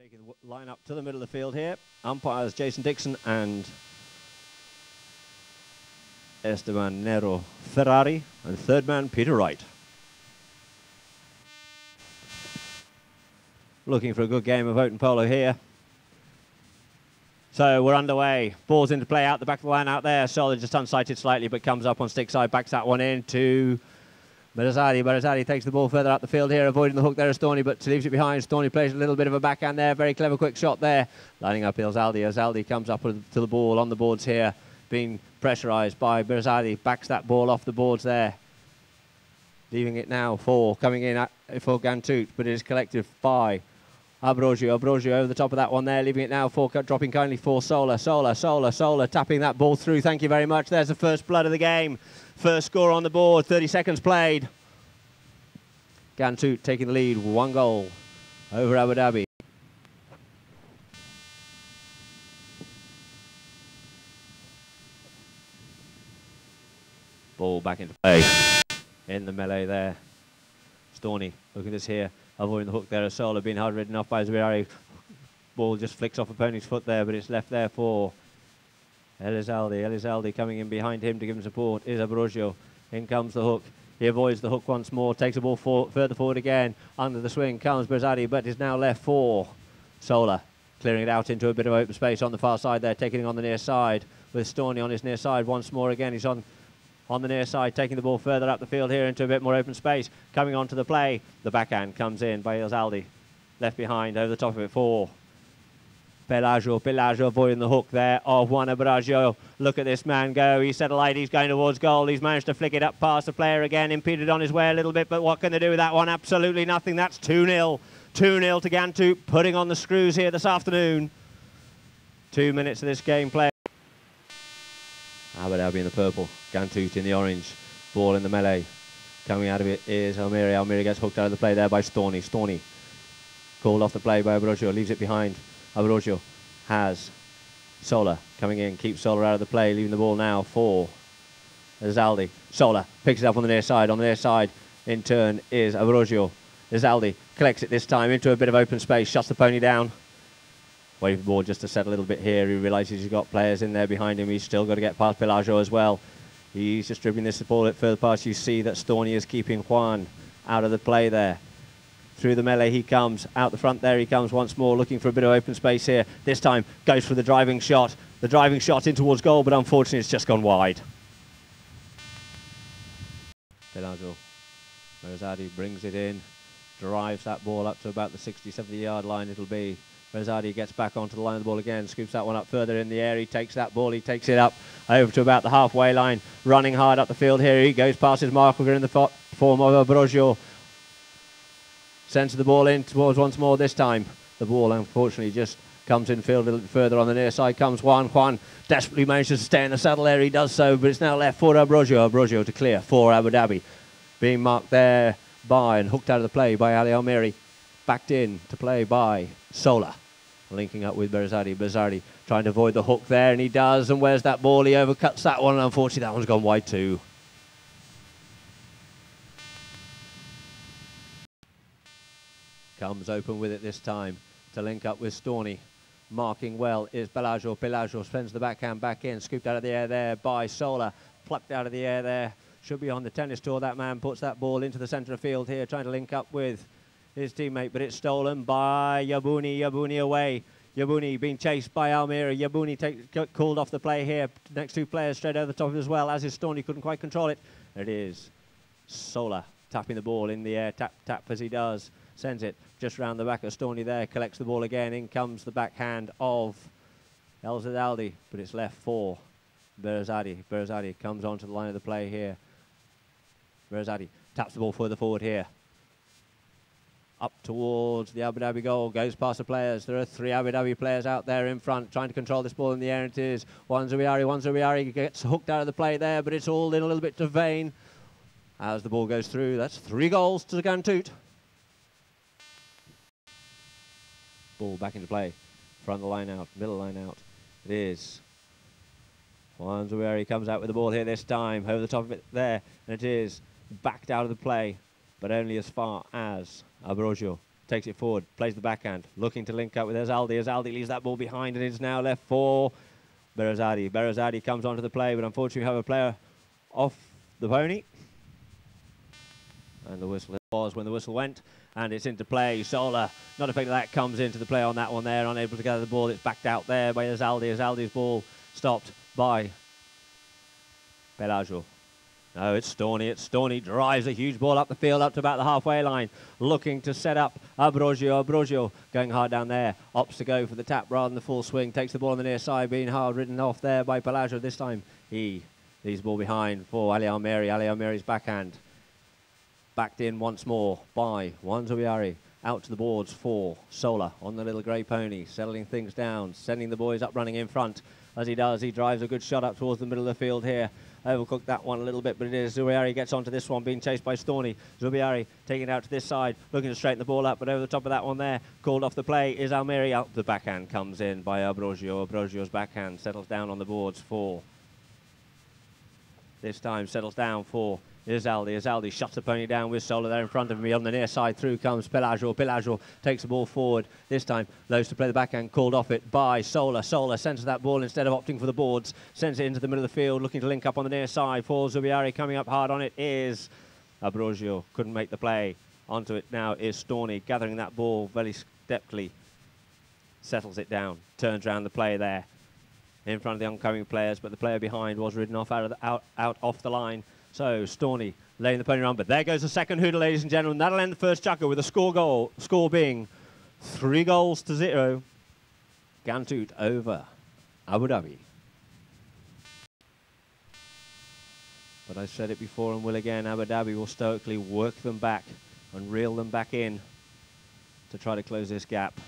Taking the line up to the middle of the field here. Umpires Jason Dixon and Esteban Nero Ferrari, and third man Peter Wright. Looking for a good game of open polo here. So we're underway. Ball's into play out the back of the line out there. Solid just unsighted slightly, but comes up on stick side, backs that one in to Berazadi. Berazadi takes the ball further out the field here, avoiding the hook there of Storny, but leaves it behind. Storny plays a little bit of a backhand there. Very clever, quick shot there. Lining up Elzaldi. Elzaldi comes up to the ball on the boards here, being pressurised by Berazadi. Backs that ball off the boards there. Leaving it now for, coming in for Ghantoot, but it is collected by Abrogio. Abrogio over the top of that one there, leaving it now for, dropping kindly for Sola. Sola tapping that ball through. Thank you very much. There's the first blood of the game. First score on the board, 30 seconds played. Ghantoot taking the lead, 1 goal over Abu Dhabi. Ball back into play. In the melee there. Storny, look at this here. Avoiding the hook there. Sola being hard ridden off by Zubirari. Ball just flicks off opponent's foot there, but it's left there for Elizalde. Elizalde coming in behind him to give him support is Abrogio. In comes the hook. He avoids the hook once more. Takes the ball further forward again. Under the swing comes Berazadi, but is now left for Sola. Clearing it out into a bit of open space on the far side there. Taking it on the near side with Storny on his near side once more again. He's on the near side, taking the ball further up the field here into a bit more open space. Coming onto the play. The backhand comes in by Elzaldi. Left behind over the top of it for Pelagio. Pelagio avoiding the hook there of Juan Abrogio. Look at this man go. He's set alight. He's going towards goal. He's managed to flick it up past the player again. Impeded on his way a little bit, but what can they do with that one? Absolutely nothing. That's 2-0. 2-0 to Ghantoot, putting on the screws here this afternoon. 2 minutes of this game play. Abu Dhabi in the purple. Ghantoot in the orange. Ball in the melee. Coming out of it is Almiri. Almiri gets hooked out of the play there by Storny. Storny called off the play by Abrogio. Leaves it behind. Abrogio has Sola coming in, keeps Sola out of the play, leaving the ball now for Zaldi. Sola picks it up on the near side. On the near side, in turn, is Abrogio. Zaldi collects it this time into a bit of open space, shuts the pony down. Waiting for the ball just to set a little bit here. He realises he's got players in there behind him. He's still got to get past Pelagio as well. He's just dribbling this ball at further past. You see that Storny is keeping Juan out of the play there. Through the melee he comes, out the front there he comes once more, looking for a bit of open space here. This time goes for the driving shot. The driving shot in towards goal, but unfortunately it's just gone wide. Pelagio. Berazadi brings it in, drives that ball up to about the 60, 70 yard line it'll be. Berazadi gets back onto the line of the ball again, scoops that one up further in the air. He takes that ball, he takes it up over to about the halfway line, running hard up the field here. He goes past his marker in the form of Abrogio. Sends the ball in towards once more this time. The ball unfortunately just comes in field a little bit further. On the near side comes Juan. Juan desperately manages to stay in the saddle there. He does so, but it's now left for Abrogio. Abrogio to clear for Abu Dhabi. Being marked there by and hooked out of the play by Ali Almiri. Backed in to play by Sola. Linking up with Berazadi. Berazadi trying to avoid the hook there, and he does. And where's that ball? He overcuts that one, and unfortunately that one's gone wide too. Comes open with it this time to link up with Storny. Marking well is Pelagio. Pelagio spends the backhand back in. Scooped out of the air there by Sola. Plucked out of the air there. Should be on the tennis tour. That man puts that ball into the centre of field here, trying to link up with his teammate, but it's stolen by Yabuni. Yabuni away. Yabuni being chased by Almira. Yabuni called off the play here. Next two players straight over the top of it as well, as is Storny. Couldn't quite control it. There it is. Sola tapping the ball in the air. Tap, tap as he does. Sends it just round the back of Storny there. Collects the ball again. In comes the backhand of Elzaldi, but it's left for Berazadi. Berazadi comes onto the line of the play here. Berazadi taps the ball further forward here. Up towards the Abu Dhabi goal. Goes past the players. There are 3 Abu Dhabi players out there in front trying to control this ball in the air. And it is Juan Zubirari gets hooked out of the play there, but it's all in a little bit to vain as the ball goes through. That's 3 goals to the Ghantoot. Ball back into play. Front of the line out, middle line out. It is Juan Zubirari comes out with the ball here this time. Over the top of it there. And it is backed out of the play, but only as far as Abrogio takes it forward, plays the backhand, looking to link up with Erzaldi. Erzaldi leaves that ball behind and it's now left for Berazadi. Berazadi comes onto the play, but unfortunately we have a player off the pony. And the whistle was when the whistle went, and it's into play. Sola, not affected that, comes into the play on that one there, unable to gather the ball. It's backed out there by Erzaldi. Erzaldi's ball stopped by Pelagio. No, it's Storney. It's Storney drives a huge ball up the field, up to about the halfway line, looking to set up Ambrosio. Ambrosio going hard down there, opts to go for the tap rather than the full swing, takes the ball on the near side, being hard ridden off there by Pelagio. This time he leaves the ball behind for Ali Almeri. Ali Almeri's backhand. Backed in once more by Juan Zubiari. Out to the boards for Sola on the little grey pony, settling things down, sending the boys up running in front. As he does, he drives a good shot up towards the middle of the field here. Overcooked that one a little bit, but it is Zubiari gets onto this one, being chased by Storney. Zubiari taking it out to this side, looking to straighten the ball up, but over the top of that one there, called off the play is Almeri. Out the backhand comes in by Ambrosio. Ambrosio's backhand settles down on the boards for... This time settles down for Erzaldi. Erzaldi shuts the pony down with Sola there in front of me on the near side. Through comes Pelagio. Pelagio takes the ball forward. This time, loads to play the backhand, called off it by Sola. Sola centres that ball instead of opting for the boards. Sends it into the middle of the field, looking to link up on the near side for Zubiari. Coming up hard on it is Ambrosio. Couldn't make the play. Onto it now is Storney, gathering that ball very deftly. Settles it down. Turns around the play there in front of the oncoming players, but the player behind was ridden off out off the line. So Storney laying the pony around, but there goes the second hooter, ladies and gentlemen. That'll end the first chukker with a score being 3-0. Ghantoot over Abu Dhabi. But I said it before and will again, Abu Dhabi will stoically work them back and reel them back in to try to close this gap.